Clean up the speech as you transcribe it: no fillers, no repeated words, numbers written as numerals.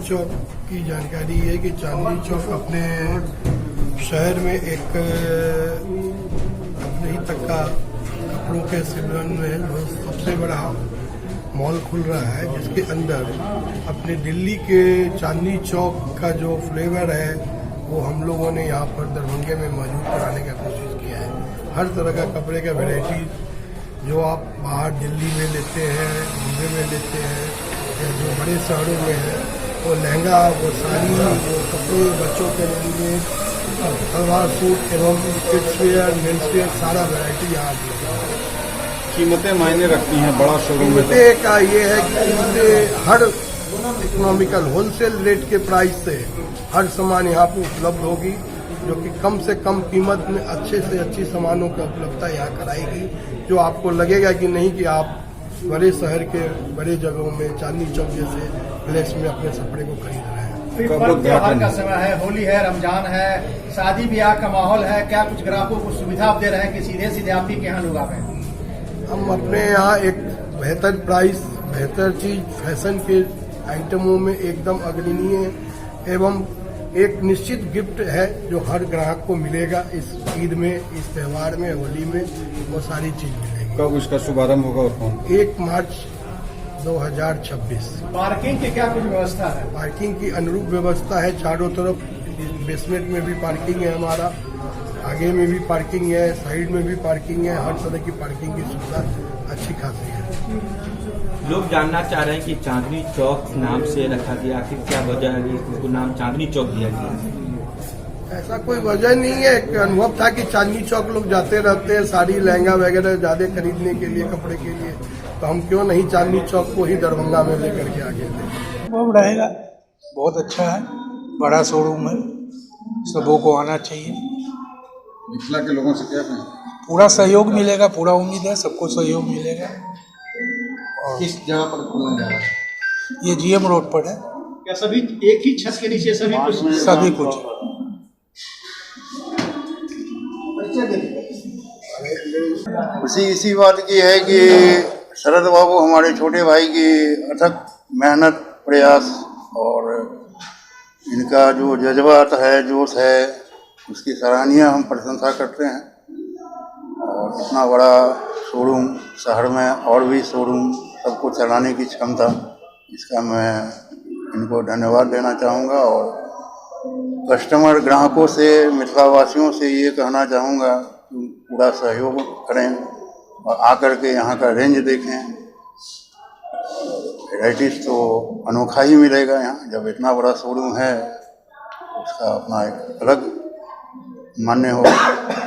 चौक की जानकारी है कि चांदनी चौक अपने शहर में एक अपने ही तक का कपड़ों के सिलवन में सबसे बड़ा मॉल खुल रहा है, जिसके अंदर अपने दिल्ली के चांदनी चौक का जो फ्लेवर है वो हम लोगों ने यहाँ पर दरभंगे में मौजूद कराने का कोशिश किया है। हर तरह का कपड़े का वैरायटी जो आप बाहर दिल्ली में लेते हैं, मुंबई में लेते हैं या जो बड़े शहरों में है, वो लहंगा, वो साड़ी, वो कपड़े, बच्चों के लिए सलवार सूट एवं किड्स वेयर, मेंस वेयर, सारा वैरायटी यहाँ पर। कीमतें मायने रखती हैं बड़ा शोरूम में। कीमतें का ये है कि कीमतें हर इकोनॉमिकल होलसेल रेट के प्राइस से हर सामान यहाँ पे उपलब्ध होगी, जो कि कम से कम कीमत में अच्छे से अच्छी सामानों की उपलब्धता यहाँ कराएगी, जो आपको लगेगा कि नहीं कि आप बड़े शहर के बड़े जगहों में चांदनी चौक जैसे प्लेस में अपने कपड़े को खरीद रहे हैं। पर्व त्योहार का समय है, होली है, रमजान है, शादी ब्याह का माहौल है, क्या कुछ ग्राहकों को सुविधा आप दे रहे हैं कि सीधे सीधे आप ही के यहाँ लोग आवे? हम अपने यहाँ एक बेहतर प्राइस, बेहतर चीज, फैशन के आइटमों में एकदम अग्रणीय एवं एक निश्चित गिफ्ट है जो हर ग्राहक को मिलेगा इस ईद में, इस त्यौहार में, होली में, वो सारी चीज मिलेगी। कब इसका शुभारंभ होगा और कौन? 1 मार्च 2026। पार्किंग की क्या कुछ व्यवस्था है? पार्किंग की अनुरूप व्यवस्था है, चारों तरफ बेसमेंट में भी पार्किंग है, हमारा आगे में भी पार्किंग है, साइड में भी पार्किंग है, हर तरह की पार्किंग की सुविधा अच्छी खासी है। लोग जानना चाह रहे हैं कि चांदनी चौक नाम से रखा गया, आखिर क्या वजह है कि इसको नाम चांदनी चौक दिया गया? ऐसा कोई वजह नहीं है, एक अनुभव था कि चांदनी चौक लोग जाते रहते हैं साड़ी, लहंगा वगैरह ज्यादा खरीदने के लिए, कपड़े के लिए, तो हम क्यों नहीं चांदनी चौक को ही दरभंगा में लेकर के आगे थे। वो रहेगा, बहुत अच्छा है, बड़ा शोरूम है, सबों को आना चाहिए। मिथिला के लोगों से क्या कहें? पूरा सहयोग मिलेगा, पूरा उम्मीद है सबको सहयोग मिलेगा। किस जगह पर खुलने जा रहा है? ये जीएम रोड पर है। क्या सभी एक ही छत के नीचे सभी कुछ? इसी बात की है कि शरद बाबू हमारे छोटे भाई की अथक मेहनत, प्रयास और इनका जो जज्बात है, जोश है, उसकी सराहनीय हम प्रशंसा करते हैं। और इतना बड़ा शोरूम शहर में और भी शोरूम सबको चलाने की क्षमता, इसका मैं इनको धन्यवाद देना चाहूँगा। और कस्टमर ग्राहकों से, मिथिलावासियों से ये कहना चाहूँगा कि पूरा सहयोग करें और आकर के यहाँ का रेंज देखें। वैराइटीज तो अनोखा ही मिलेगा यहाँ, जब इतना बड़ा शोरूम है उसका अपना एक अलग मान्य होगा।